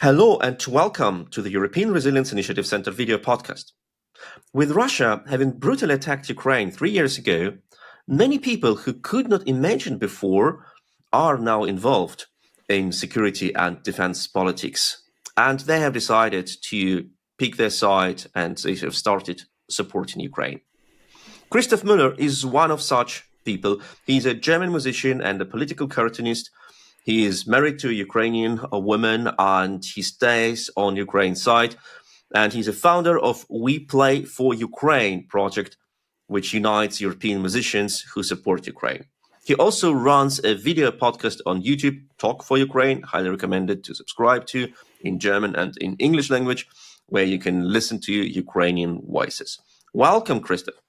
Hello and welcome to the European Resilience Initiative Center video podcast. With Russia having brutally attacked Ukraine 3 years ago, many people who could not imagine before are now involved in security and defense politics. And they have decided to pick their side and they have started supporting Ukraine. Christoph Müller is one of such people. He's a German musician and a political cartoonist. He is married to a Ukrainian woman and he stays on Ukraine's side. And he's a founder of We Play for Ukraine project, which unites European musicians who support Ukraine. He also runs a video podcast on YouTube, Talk for Ukraine, highly recommended to subscribe to, in German and in English language, where you can listen to Ukrainian voices. Welcome, Christoph.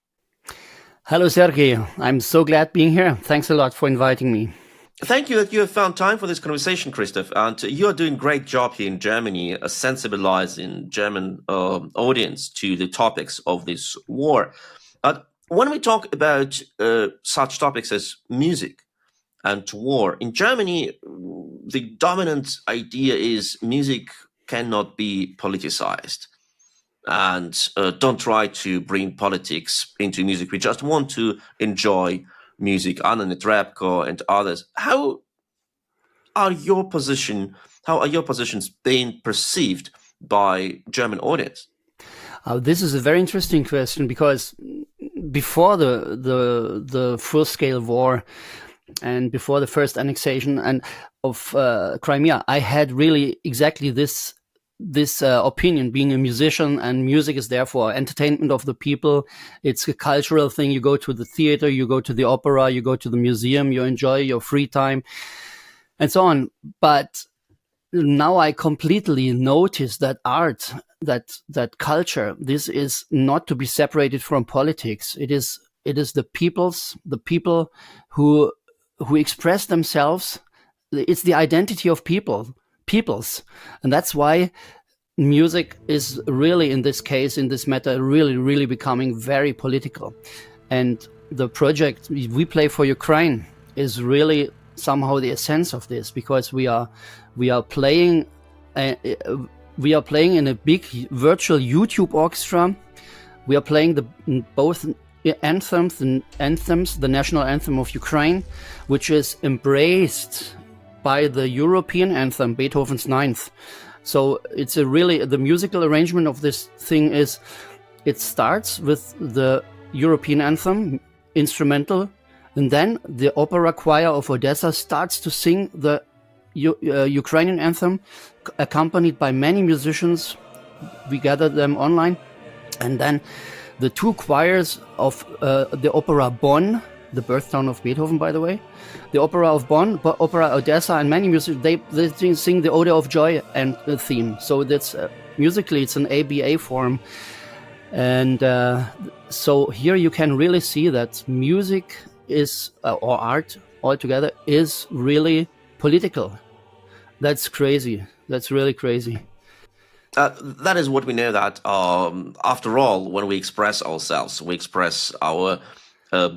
Hello, Sergej. I'm so glad being here. Thanks a lot for inviting me. Thank you that you have found time for this conversation, Christoph. And you are doing a great job here in Germany, sensibilizing German audience to the topics of this war. When we talk about such topics as music and war, in Germany, the dominant idea is music cannot be politicized. And don't try to bring politics into music. We just want to enjoy music, Anna Netrebko and others. How are your positions being perceived by German audience? This is a very interesting question because before the full-scale war and before the first annexation of Crimea, I had really exactly this opinion, being a musician, and music is therefore entertainment of the people. It's a cultural thing. You go to the theater, you go to the opera, you go to the museum, you enjoy your free time and so on. But now I completely notice that art, that culture, this is not to be separated from politics. It is the people who express themselves. It's the identity of peoples. And that's why music is really, in this case, in this matter, really becoming very political. And the project We Play for Ukraine is really somehow the essence of this, because we are playing in a big virtual YouTube-Orchestra. We are playing both anthems, the national anthem of Ukraine, which is embraced by the European anthem, Beethoven's Ninth. So it's the musical arrangement of this thing is, it starts with the European anthem, instrumental, and then the opera choir of Odessa starts to sing the Ukrainian anthem, accompanied by many musicians. We gathered them online. And then the two choirs of the opera Bonn, the birthtown of Beethoven, by the way, the opera of Bonn, opera Odessa, and many musicians, they sing the Ode of Joy and the theme. So that's musically, it's an ABA form. And so here you can really see that music is, or art altogether, is really political. That's crazy. That's really crazy. That is what we know, that after all, when we express ourselves, we express our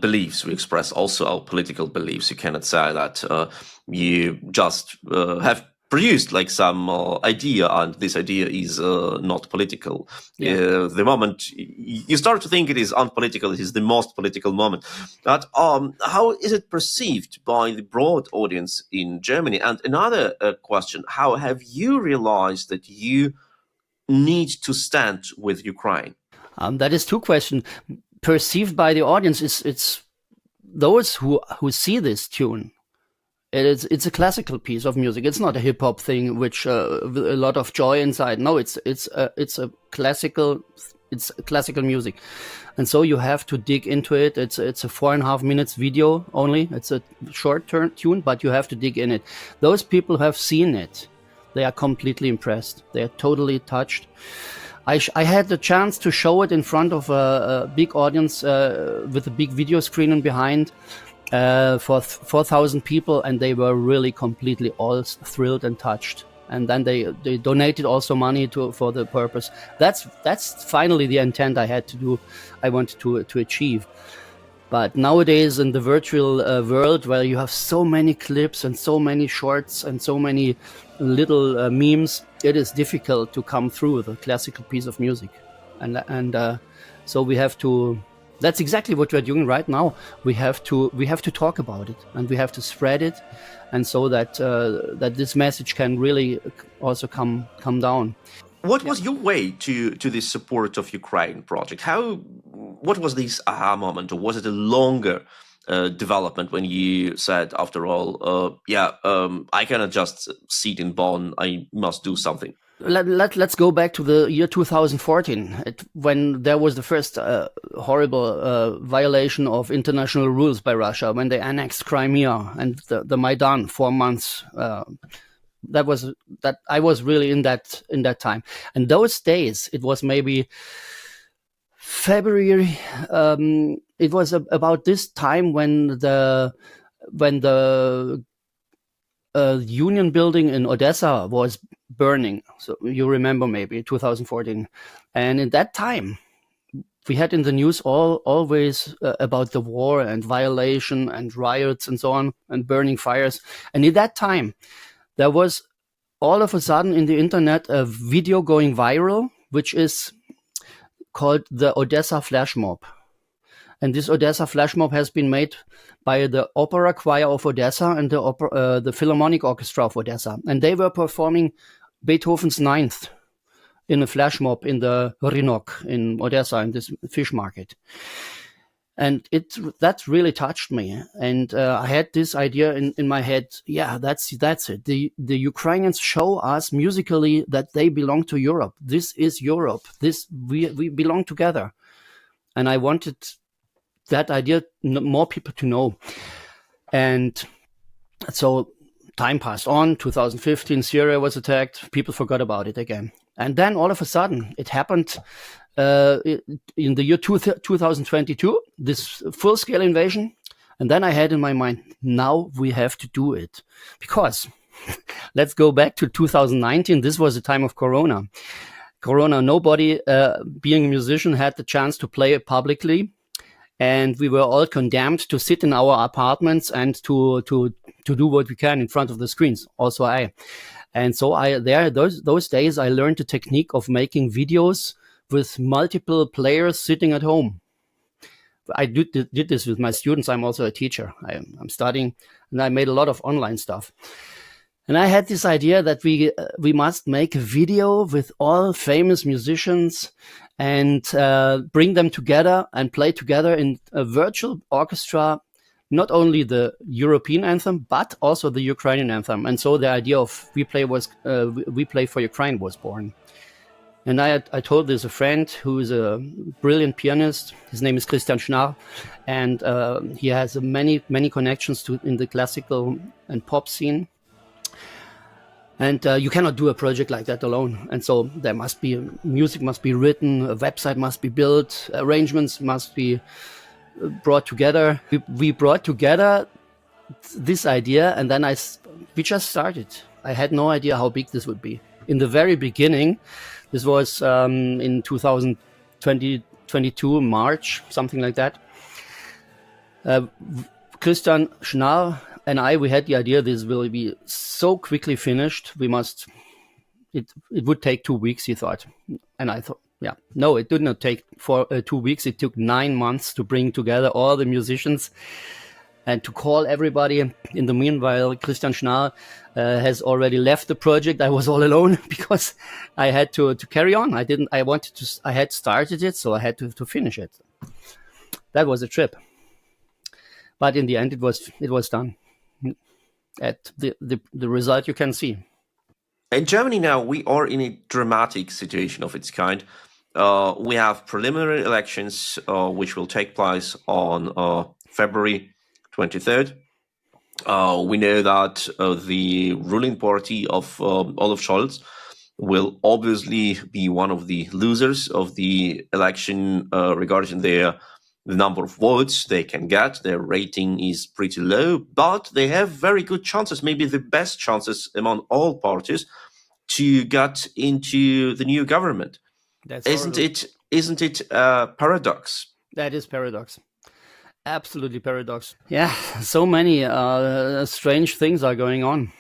beliefs, we express also our political beliefs. You cannot say that you just have produced like some idea and this idea is not political. Yeah. The moment you start to think it is unpolitical, it is the most political moment. But how is it perceived by the broad audience in Germany? And another question, how have you realized that you need to stand with Ukraine? That is two questions. Perceived by the audience, it's those who see this tune. It's a classical piece of music. It's not a hip hop thing which with a lot of joy inside. No, it's a classical music, and so you have to dig into it. It's a 4.5 minutes video only. It's a short tune, but you have to dig in it. Those people who have seen it, they are completely impressed. They are totally touched. I had the chance to show it in front of a big audience with a big video screen in behind for 4,000 people, and they were really completely all thrilled and touched. And then they donated also money for the purpose. That's finally the intent I had to do. I wanted to achieve. But nowadays in the virtual world, where you have so many clips and so many shorts and so many little memes, it is difficult to come through the classical piece of music. And so we have to, that's exactly what we're doing right now. We have to talk about it, and we have to spread it, and so that that this message can really also come down. What was your way to this support of Ukraine project? What was this aha moment, or was it a longer development when you said, after all, I cannot just sit in Bonn, I must do something? Let's go back to the year 2014, when there was the first horrible violation of international rules by Russia, when they annexed Crimea and the Maidan 4 months. That I was really in that time, and those days it was maybe February. It was about this time when the Union building in Odessa was burning. So you remember maybe 2014, and in that time we had in the news always about the war and violation and riots and so on and burning fires. And in that time there was all of a sudden in the internet a video going viral, which is called the Odessa flash mob. And this Odessa flash mob has been made by the opera choir of Odessa and the Philharmonic Orchestra of Odessa. And they were performing Beethoven's Ninth in a flash mob in the Rynok in Odessa, in this fish market. And that really touched me. And I had this idea in my head. Yeah, that's it. The Ukrainians show us musically that they belong to Europe. This is Europe. We belong together. And I wanted that idea more people to know. And so time passed on. 2015, Syria was attacked. People forgot about it again. And then all of a sudden it happened in the year 2022, this full-scale invasion. And then I had in my mind, now we have to do it. Because let's go back to 2019. This was the time of Corona. Nobody, being a musician, had the chance to play it publicly. And we were all condemned to sit in our apartments and to do what we can in front of the screens. Also I. And so those days I learned the technique of making videos with multiple players sitting at home. I did this with my students. I'm also a teacher. I'm studying, and I made a lot of online stuff. And I had this idea that we must make a video with all famous musicians and bring them together and play together in a virtual orchestra, not only the European anthem, but also the Ukrainian anthem. And so the idea of We Play for Ukraine was born. And I told this a friend who is a brilliant pianist. His name is Christian Schnarr, and he has many connections in the classical and pop scene. And you cannot do a project like that alone. And so there must be music must be written, a website must be built, arrangements must be brought together. We brought together this idea, and then we just started. I had no idea how big this would be. In the very beginning, this was in 2022, March, something like that. Christian Schnarr and we had the idea this will be so quickly finished. It would take 2 weeks, he thought. And I thought, yeah, no, it did not take 2 weeks. It took 9 months to bring together all the musicians and to call everybody. In the meanwhile, Christian Schnarr has already left the project. I was all alone because I had to carry on. I had started it, so I had to finish it. That was a trip. But in the end, it was done. At the result you can see. In Germany now, we are in a dramatic situation of its kind. We have preliminary elections, which will take place on February 23rd. We know that the ruling party of Olaf Scholz will obviously be one of the losers of the election regarding the number of votes they can get. Their rating is pretty low, but they have very good chances, maybe the best chances among all parties, to get into the new government. Isn't it a paradox? That is paradox. Absolutely paradox. Yeah, so many strange things are going on.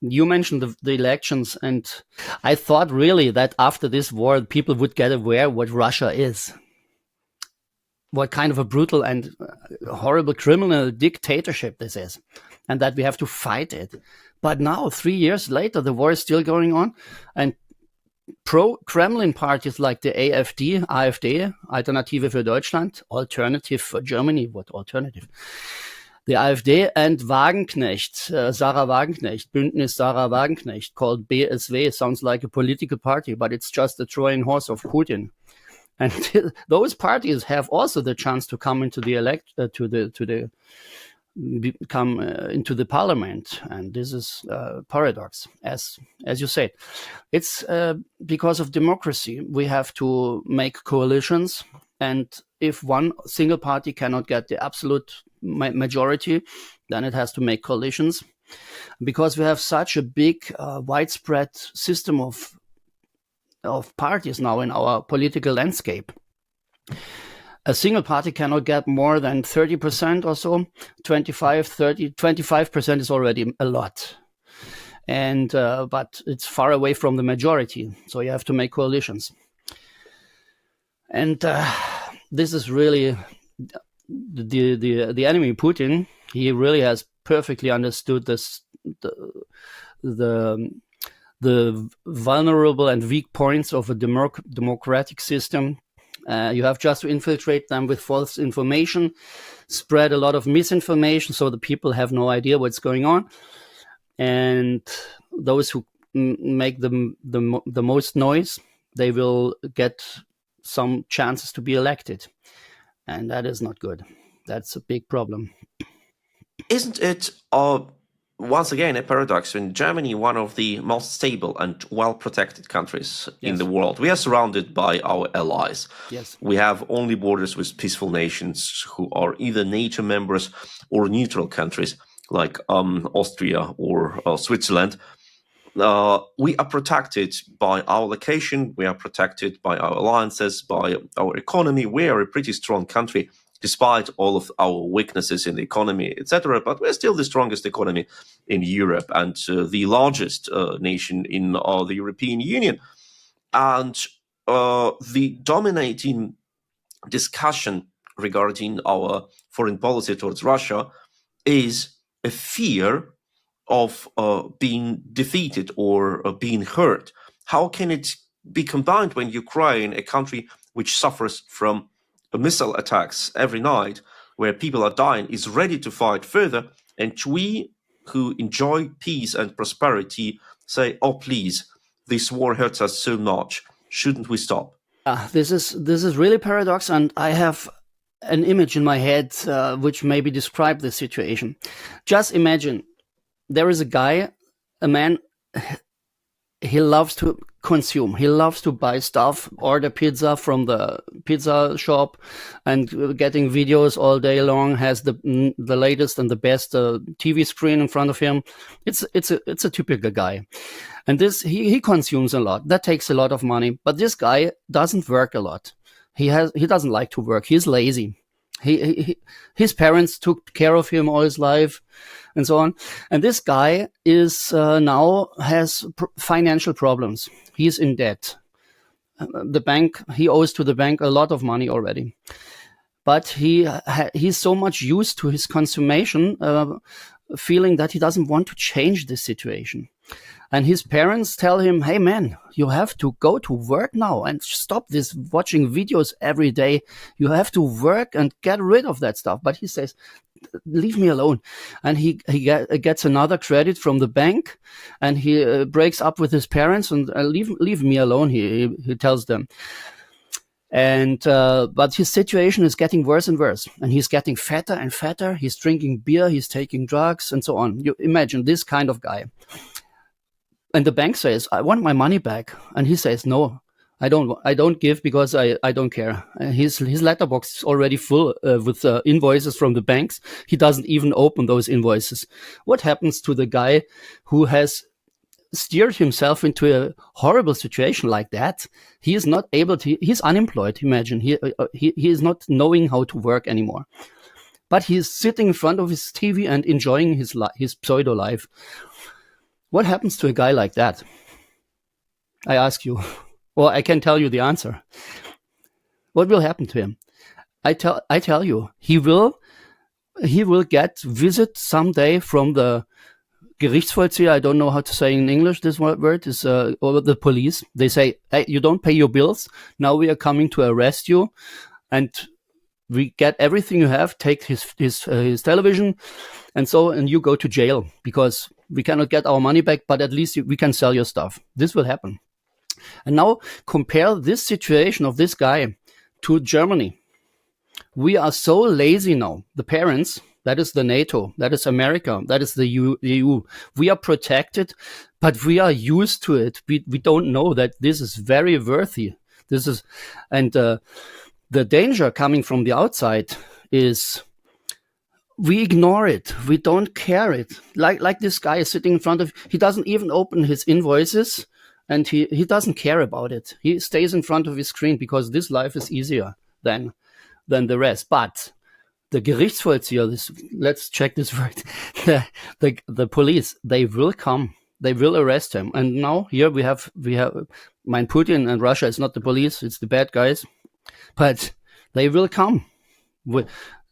You mentioned the elections, and I thought really that after this war, people would get aware what Russia is. What kind of a brutal and horrible criminal dictatorship this is, and that we have to fight it. But now, 3 years later, the war is still going on, and pro-Kremlin parties like the AfD, Alternative für Deutschland, Alternative for Germany, what alternative? The AfD and Wagenknecht, Sarah Wagenknecht, Bündnis Sarah Wagenknecht, called BSW, sounds like a political party, but it's just the Trojan horse of Putin. And those parties have also the chance to come into the into the parliament, and this is a paradox, as you said. It's because of democracy. We have to make coalitions, and if one single party cannot get the absolute majority, then it has to make coalitions. Because we have such a big, widespread system of parties now in our political landscape. A single party cannot get more than 30% or so. 25% is already a lot. And but it's far away from the majority. So you have to make coalitions. And this is really the enemy, Putin. He really has perfectly understood this, the vulnerable and weak points of a democratic system. You have just to infiltrate them with false information, spread a lot of misinformation so the people have no idea what's going on. And those who make the most noise, they will get some chances to be elected. And that is not good. That's a big problem. Isn't it once again a paradox? In Germany, one of the most stable and well-protected countries in the world, we are surrounded by our allies. Yes. We have only borders with peaceful nations who are either NATO members or neutral countries like Austria or Switzerland. We are protected by our location, we are protected by our alliances, by our economy. We are a pretty strong country, despite all of our weaknesses in the economy, etc. But we're still the strongest economy in Europe and the largest nation in the European Union. And the dominating discussion regarding our foreign policy towards Russia is a fear of being defeated or being hurt. How can it be combined when Ukraine, a country which suffers from missile attacks every night, where people are dying, is ready to fight further, and we who enjoy peace and prosperity say, oh please, this war hurts us so much, shouldn't we stop? This is really paradox, and I have an image in my head which maybe describe the situation. Just imagine there is a man, he loves to consume. He loves to buy stuff, order pizza from the pizza shop, and getting videos all day long. Has the latest and the best TV screen in front of him. It's a typical guy, and this he consumes a lot. That takes a lot of money. But this guy doesn't work a lot. He doesn't like to work. He's lazy. His parents took care of him all his life, and so on. And this guy is now has financial problems. He's in debt. He owes to the bank a lot of money already. But he's so much used to his consummation, feeling that he doesn't want to change this situation. And his parents tell him, hey man, you have to go to work now and stop this watching videos every day. You have to work and get rid of that stuff. But he says, leave me alone. And he gets another credit from the bank, and he breaks up with his parents and leave me alone, he tells them. And but his situation is getting worse and worse, and he's getting fatter and fatter. He's drinking beer, he's taking drugs, and so on. You imagine this kind of guy. And the bank says, I want my money back. And he says, no, I don't give because I don't care. His letterbox is already full with invoices from the banks. He doesn't even open those invoices. What happens to the guy who has steered himself into a horrible situation like that. He is not able to. He's unemployed. Imagine he is not knowing how to work anymore. But he is sitting in front of his TV and enjoying his pseudo life. What happens to a guy like that? I ask you. Well, I can tell you the answer. What will happen to him? I tell you, he will get visit someday from the Gerichtsvollzieher. I don't know how to say in English this word is, or the police. They say, hey, you don't pay your bills. Now we are coming to arrest you, and we get everything you have. Take his television, and you go to jail because we cannot get our money back. But at least we can sell your stuff. This will happen. And now compare this situation of this guy to Germany. We are so lazy now. The parents, that is the NATO, that is America, that is the EU. We are protected, but we are used to it. We don't know that this is very worthy. And the danger coming from the outside is we ignore it. We don't care it. Like this guy is sitting in front of, he doesn't even open his invoices, and he doesn't care about it. He stays in front of his screen because this life is easier than the rest. But the Gerichtsvollzieher, let's check this word, the police, they will come. They will arrest him. And now here we have Putin and Russia. It's not the police, it's the bad guys. But they will come.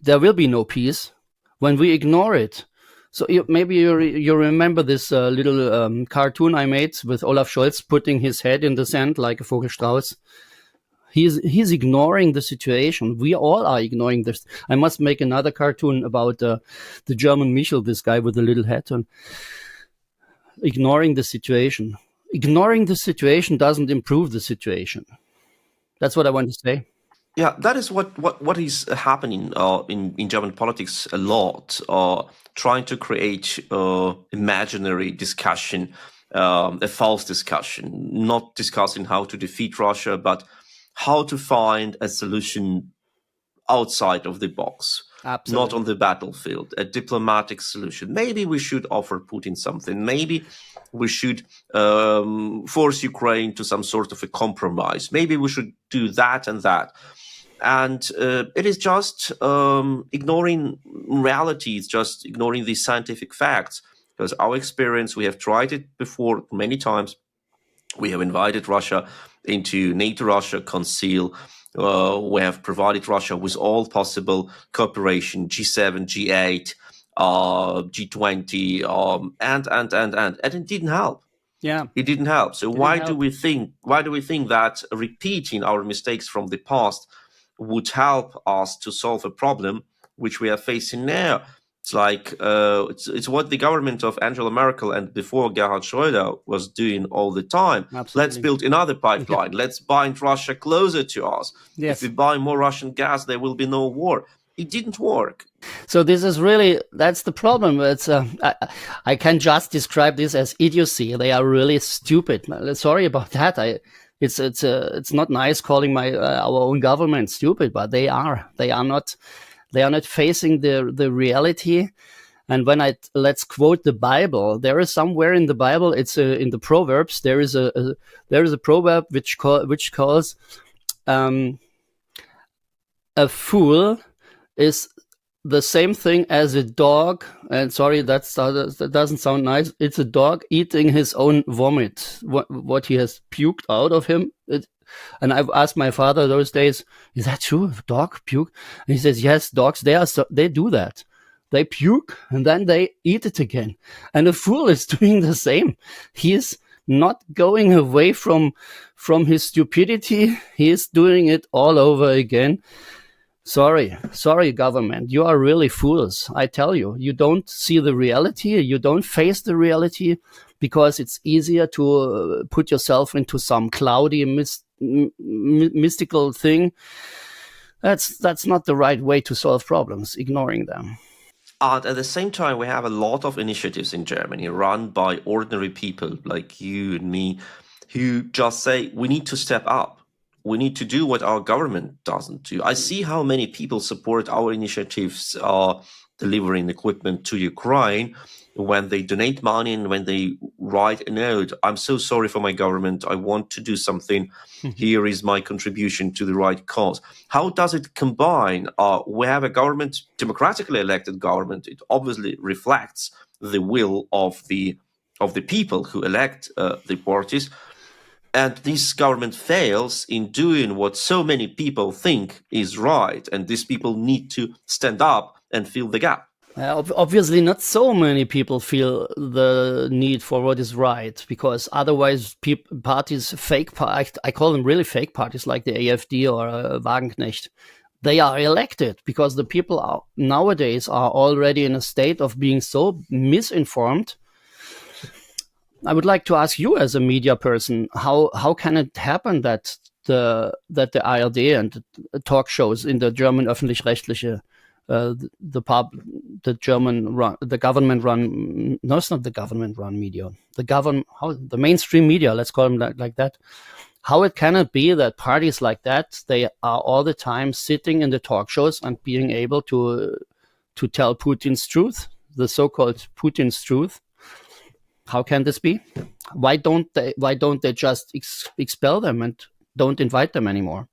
There will be no peace when we ignore it. So maybe you remember this little cartoon I made with Olaf Scholz putting his head in the sand like a Vogelstrauß. He's ignoring the situation. We all are ignoring this. I must make another cartoon about the German Michel, this guy with the little hat on. Ignoring the situation. Ignoring the situation doesn't improve the situation. That's what I want to say. Yeah, that is what is happening in German politics a lot. Trying to create imaginary discussion, a false discussion, not discussing how to defeat Russia, but how to find a solution outside of the box. Absolutely. Not on the battlefield, a diplomatic solution. Maybe we should offer Putin something. Maybe we should force Ukraine to some sort of a compromise. Maybe we should do that and that. And it is just ignoring reality. It's just ignoring the scientific facts. Because our experience, we have tried it before many times. We have invited Russia into NATO, Russia conceal. We have provided Russia with all possible cooperation, G7, G8, G20, and it didn't help. Yeah, it didn't help. So why do we think that repeating our mistakes from the past would help us to solve a problem which we are facing now? It's like it's what the government of Angela Merkel and before Gerhard Schröder was doing all the time. Absolutely. Let's build another pipeline. Yeah. Let's bind Russia closer to us. Yes. If we buy more Russian gas, there will be no war. It didn't work. So this is really, that's the problem. It's I can just describe this as idiocy. They are really stupid. Sorry about that. It's not nice calling our own government stupid, but they are not. They are not facing the reality. And when let's quote the Bible, there is somewhere in the Bible, it's in the Proverbs, there is a proverb which calls a fool is the same thing as a dog. And sorry, that doesn't sound nice. It's a dog eating his own vomit, what he has puked out of him. And I've asked my father those days, is that true? Dog puke? And he says, yes, dogs, they do that. They puke and then they eat it again. And a fool is doing the same. He is not going away from his stupidity. He is doing it all over again. Sorry, government. You are really fools. I tell you, you don't see the reality. You don't face the reality because it's easier to put yourself into some cloudy, mystical thing. That's not the right way to solve problems, ignoring them. And at the same time, we have a lot of initiatives in Germany run by ordinary people like you and me who just say, we need to step up. we need to do what our government doesn't do. I see how many people support our initiatives delivering equipment to Ukraine when they donate money and when they write a note. I'm so sorry for my government. I want to do something. Here is my contribution to the right cause. How does it combine? We have a government, democratically elected government. It obviously reflects the will of the people who elect the parties. And this government fails in doing what so many people think is right. And these people need to stand up and fill the gap. Obviously, not so many people feel the need for what is right, because otherwise parties, I call them really fake parties like the AfD or Wagenknecht, they are elected because the people nowadays are already in a state of being so misinformed. I would like to ask you as a media person, how can it happen that the ARD and the talk shows in the German öffentlich-rechtliche, the government run, no, it's not the government run media, the mainstream media, let's call them like that. How it cannot be that parties like that, they are all the time sitting in the talk shows and being able to tell Putin's truth, the so-called Putin's truth. How can this be? Why don't they just expel them and don't invite them anymore?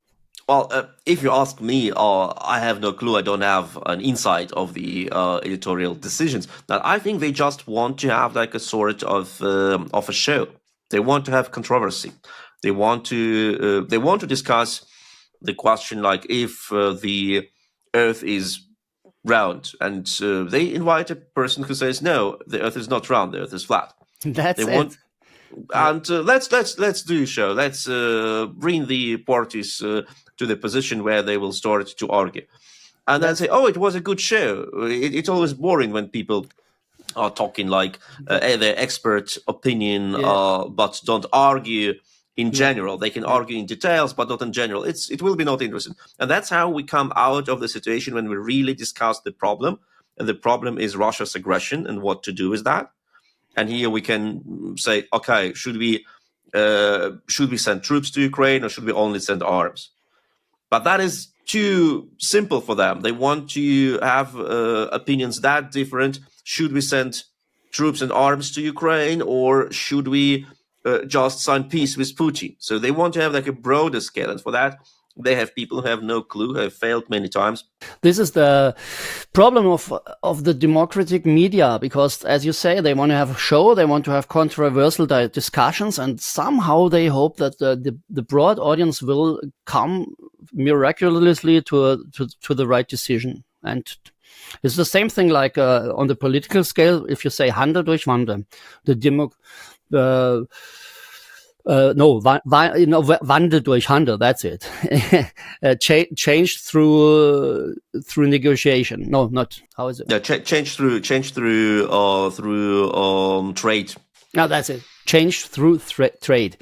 Well, if you ask me, I have no clue. I don't have an insight of the editorial decisions. But I think they just want to have like a sort of a show. They want to have controversy. They want to discuss the question like if the Earth is round, and they invite a person who says no, the Earth is not round, the Earth is flat. That's they want, and let's do a show. Let's bring the parties to the position where they will start to argue, and then say, "Oh, it was a good show." It's always boring when people are talking like their expert opinion, but don't argue in general. They can argue in details, but not in general. It will be not interesting, and that's how we come out of the situation when we really discuss the problem. And the problem is Russia's aggression and what to do with that. And here we can say, okay, should we send troops to Ukraine or should we only send arms? But that is too simple for them. They want to have opinions that different. Should we send troops and arms to Ukraine or should we just sign peace with Putin? So they want to have like a broader scale. And for that, they have people who have no clue, have failed many times. This is the problem of the democratic media, because, as you say, they want to have a show, they want to have controversial discussions, and somehow they hope that the broad audience will come miraculously to the right decision. And it's the same thing like on the political scale. If you say Handel durch Wandel, Wandel durch Handel, that's it. Change through negotiation. No, not, how is it? Yeah, change through trade. No, that's it. Change through trade.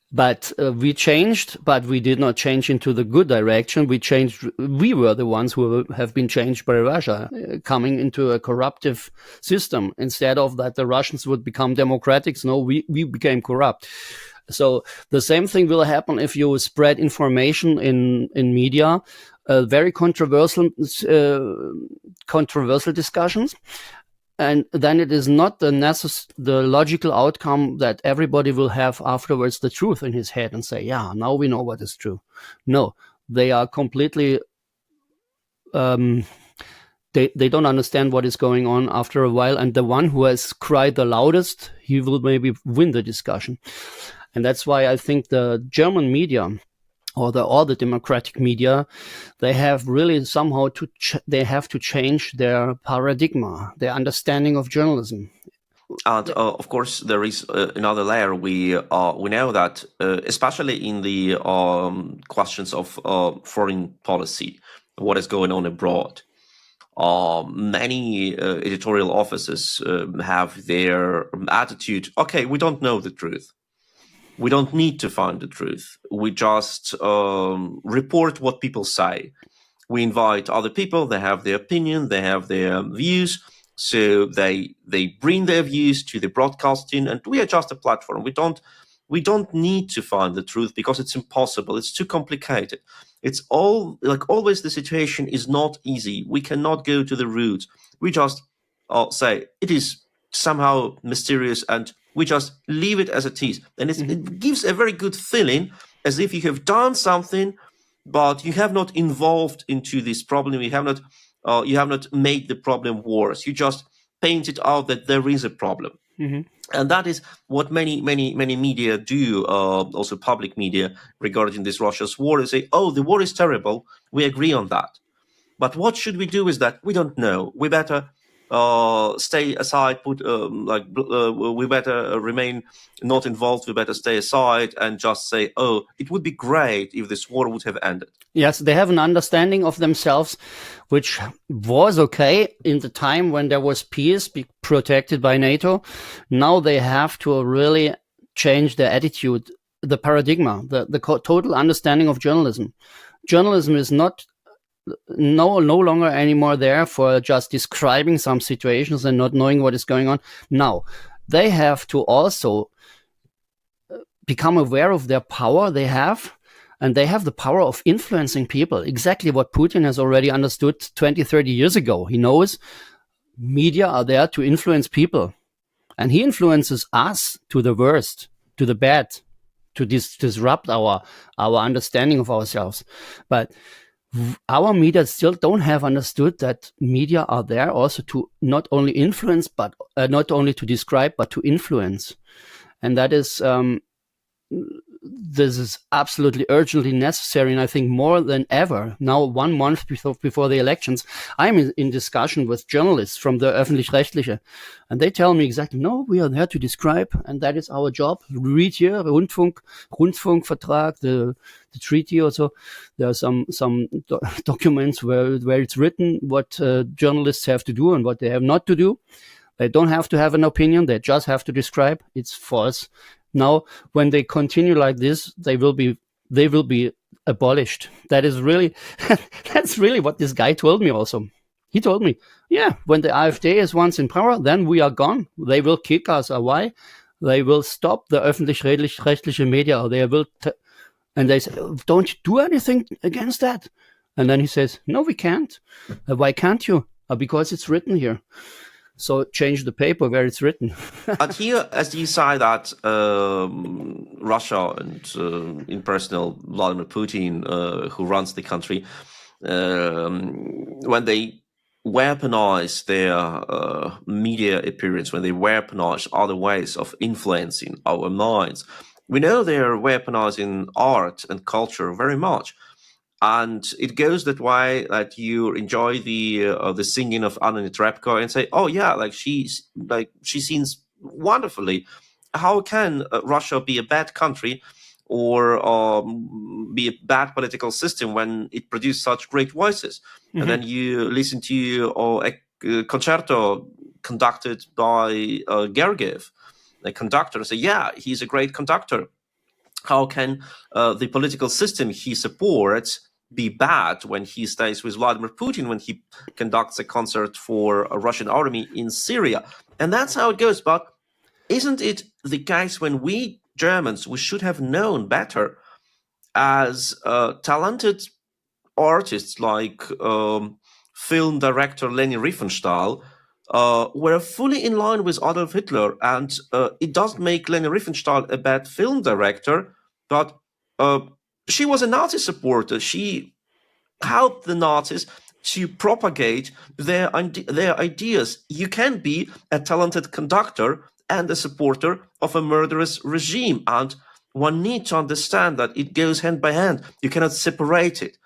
But we changed, but we did not change into the good direction. We were the ones who have been changed by Russia, coming into a corruptive system. Instead of that, the Russians would become democratic. No, we became corrupt. So the same thing will happen if you spread information in media, very controversial discussions. And then it is not the logical outcome that everybody will have afterwards the truth in his head and say, yeah, now we know what is true. No, they are completely, they don't understand what is going on after a while. And the one who has cried the loudest, he will maybe win the discussion. And that's why I think the German media or the democratic media, they have really somehow they have to change their paradigm, their understanding of journalism. And of course, there is another layer. We know that, especially in the questions of foreign policy, what is going on abroad, many editorial offices have their attitude, okay, we don't know the truth. We don't need to find the truth. We just report what people say. We invite other people. They have their opinion. They have their views. So they bring their views to the broadcasting, and we are just a platform. We don't we don't need to find the truth because it's impossible. It's too complicated. It's all like always the situation is not easy. We cannot go to the root. We just say it is somehow mysterious and we just leave it as it is. And it gives a very good feeling as if you have done something, but you have not involved into this problem. You have not made the problem worse. You just paint it out that there is a problem. And that is what many media do, also public media, regarding this Russia's war. They say, oh, the war is terrible. We agree on that. But what should we do is that we don't know. We better stay aside, we better remain not involved. We better stay aside and just say, oh, it would be great if this war would have ended. Yes, they have an understanding of themselves, which was okay in the time when there was peace, protected by NATO. Now they have to really change their attitude, the paradigm, the total understanding of journalism. Journalism is no longer anymore there for just describing some situations and not knowing what is going on. Now, they have to also become aware of their power they have, and they have the power of influencing people. Exactly what Putin has already understood 20, 30 years ago. He knows media are there to influence people, and he influences us to the worst, to the bad, to disrupt our understanding of ourselves. But our media still don't have understood that media are there also to not only influence, but not only to describe, but to influence. And that is, this is absolutely urgently necessary. And I think more than ever now, 1 month before the elections, I'm in discussion with journalists from the Öffentlich-Rechtliche, and they tell me exactly, no, we are there to describe, and that is our job. Read here, Rundfunkvertrag, the treaty also. There are some documents where it's written what journalists have to do and what they have not to do. They don't have to have an opinion. They just have to describe. It's false. Now, when they continue like this, they will be abolished. That is really, that's really what this guy told me also. He told me, yeah, when the AfD is once in power, then we are gone. They will kick us away. They will stop the öffentlich-rechtliche media. Or they will, and they say, don't you do anything against that? And then he says, no, we can't. Why can't you? Because it's written here. So change the paper where it's written. And here, as you say that Russia and in personal Vladimir Putin, who runs the country, when they weaponize their media appearance, when they weaponize other ways of influencing our minds, we know they're weaponizing art and culture very much. And it goes that way that you enjoy the singing of Anna Netrebko and say, oh yeah, she sings wonderfully. How can Russia be a bad country or be a bad political system when it produced such great voices? Mm-hmm. And then you listen to a concerto conducted by Gergiev, the conductor, and say, yeah, he's a great conductor. How can the political system he supports be bad when he stays with Vladimir Putin, when he conducts a concert for a Russian army in Syria? And that's how it goes. But isn't it the case when we Germans, we should have known better as talented artists like film director Leni Riefenstahl were fully in line with Adolf Hitler. And it doesn't make Leni Riefenstahl a bad film director, but she was a Nazi supporter. She helped the Nazis to propagate their ideas. You can be a talented conductor and a supporter of a murderous regime. And one needs to understand that it goes hand by hand. You cannot separate it.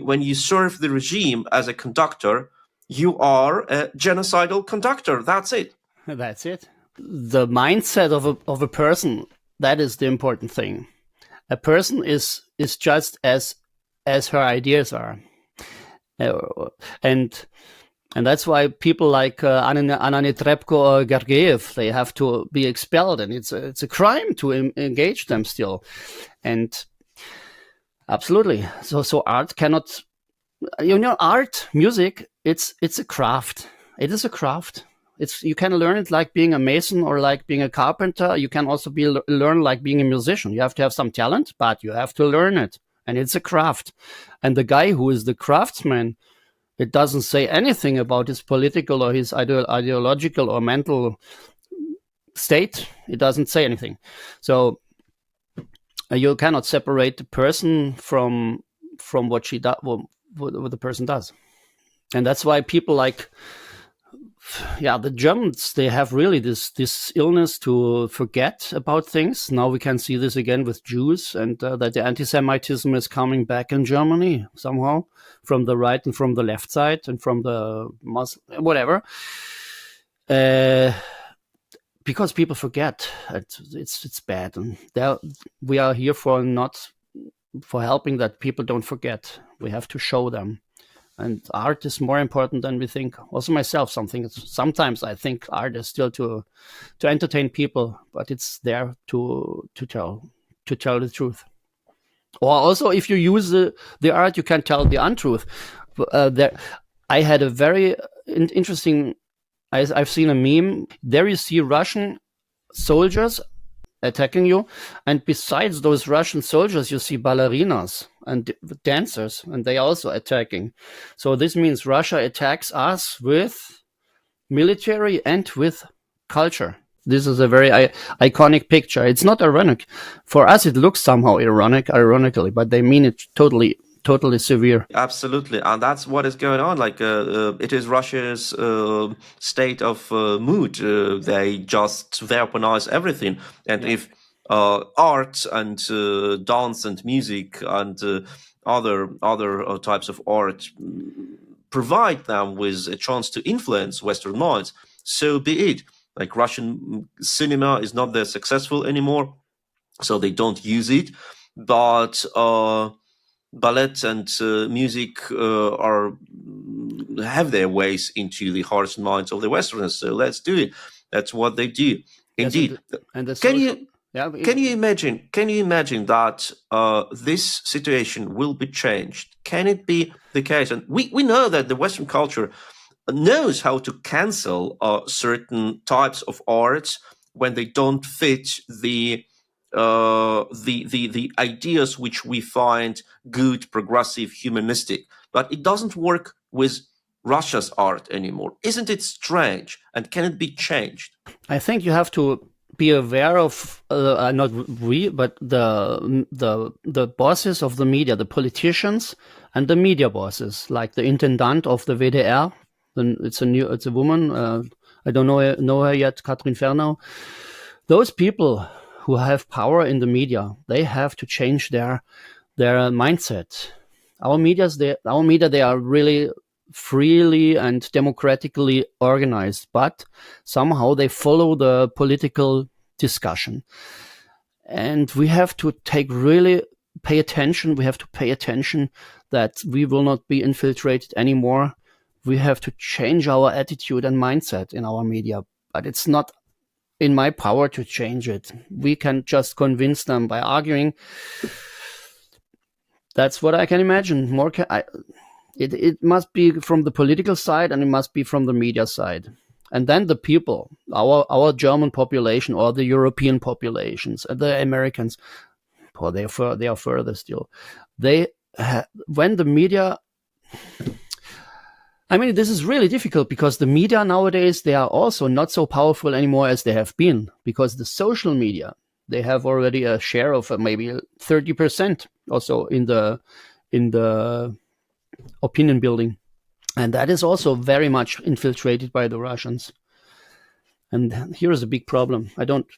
When you serve the regime as a conductor, you are a genocidal conductor. That's it. That's it. The mindset of a person, that is the important thing. A person is just as her ideas are, and that's why people like Anna Netrebko or Gergiev, they have to be expelled, and it's a crime to engage them still. And absolutely, so art cannot, art, music, it's a craft. It is a craft. You can learn it like being a mason or like being a carpenter. You can also learn like being a musician. You have to have some talent, but you have to learn it. And it's a craft. And the guy who is the craftsman, it doesn't say anything about his political or his ideological or mental state. It doesn't say anything. So you cannot separate the person from what what the person does. And that's why people like, the Germans, they have really this illness to forget about things. Now we can see this again with Jews, and that the anti-Semitism is coming back in Germany somehow, from the right and from the left side and from the Muslim, whatever. Because people forget. It's bad. And we are here for helping that people don't forget. We have to show them. And art is more important than we think. Also myself, sometimes I think art is still to entertain people, but it's there to tell the truth. Or also, if you use the art, you can tell the untruth. I had a very interesting. I've seen a meme. There you see Russian soldiers attacking you, and besides those Russian soldiers, you see ballerinas and dancers, and they are also attacking. So this means Russia attacks us with military and with culture. This is a very iconic picture. It's not ironic. For us, it looks somehow ironically, but they mean it totally severe. Absolutely, and that's what is going on. Like it is Russia's state of mood. They just weaponize everything, and if art and dance and music and other types of art provide them with a chance to influence Western minds, so be it. Like Russian cinema is not that successful anymore, so they don't use it, but ballet and music have their ways into the hearts and minds of the Westerners. So let's do it. That's what they do. Indeed. Yes, can you imagine that this situation will be changed? Can it be the case? And we know that the Western culture knows how to cancel certain types of arts when they don't fit the ideas which we find good, progressive, humanistic, but it doesn't work with Russia's art anymore. Isn't it strange? And can it be changed? I think you have to be aware of not we, but the bosses of the media, the politicians and the media bosses, like the intendant of the WDR. It's a woman. I don't know her yet, Katrin Fernau. Those people who have power in the media, they have to change their mindset. Our media, they are really freely and democratically organized, but somehow they follow the political discussion. And we have to pay attention. We have to pay attention that we will not be infiltrated anymore. We have to change our attitude and mindset in our media, but it's not in my power to change it. We can just convince them by arguing. That's what I can imagine. It must be from the political side, and it must be from the media side. And then the people, our German population or the European populations, the Americans, they are further still. When the media, I mean, this is really difficult because the media nowadays, they are also not so powerful anymore as they have been, because the social media, they have already a share of maybe 30% also in the opinion building. And that is also very much infiltrated by the Russians. And here is a big problem. I don't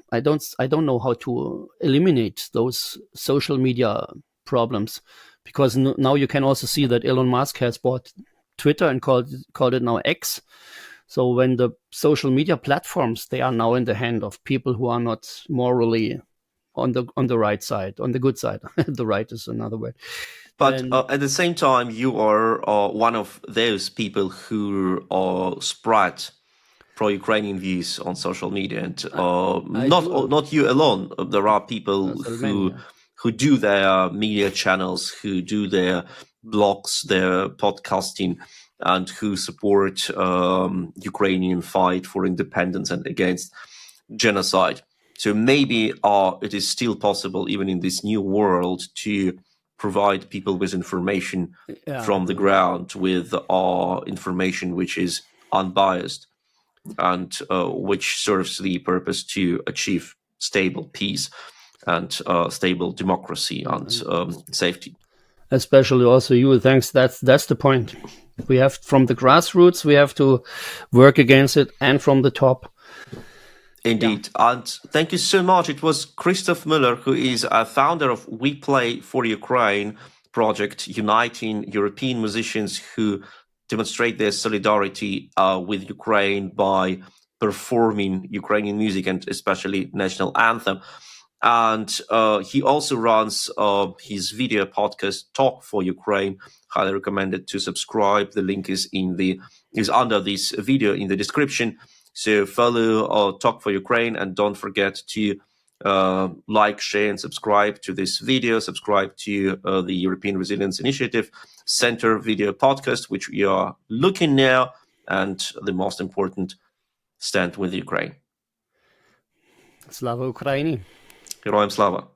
know how to eliminate those social media problems, because now you can also see that Elon Musk has bought Twitter and called it now X. So when the social media platforms, they are now in the hand of people who are not morally on the right side, on the good side. The right is another word. But at the same time, you are one of those people who spread pro-Ukrainian views on social media, and not you alone. There are people who do their media channels, who do their blogs, their podcasting, and who support Ukrainian fight for independence and against genocide. So maybe it is still possible, even in this new world, to provide people with information from the ground, with information which is unbiased and which serves the purpose to achieve stable peace and stable democracy and safety. Especially also you, thanks. That's the point. We have from the grassroots, we have to work against it, and from the top. Indeed. Yeah. And thank you so much. It was Christoph Müller, who is a founder of We Play for Ukraine project, uniting European musicians who demonstrate their solidarity with Ukraine by performing Ukrainian music and especially national anthem. And he also runs his video podcast, Talk for Ukraine. Highly recommended to subscribe. The link is under this video in the description. So follow Talk for Ukraine, and don't forget to like, share, and subscribe to this video. Subscribe to the European Resilience Initiative Center video podcast, which we are looking now, and the most important, stand with Ukraine. Slava Ukraini. Героям слава!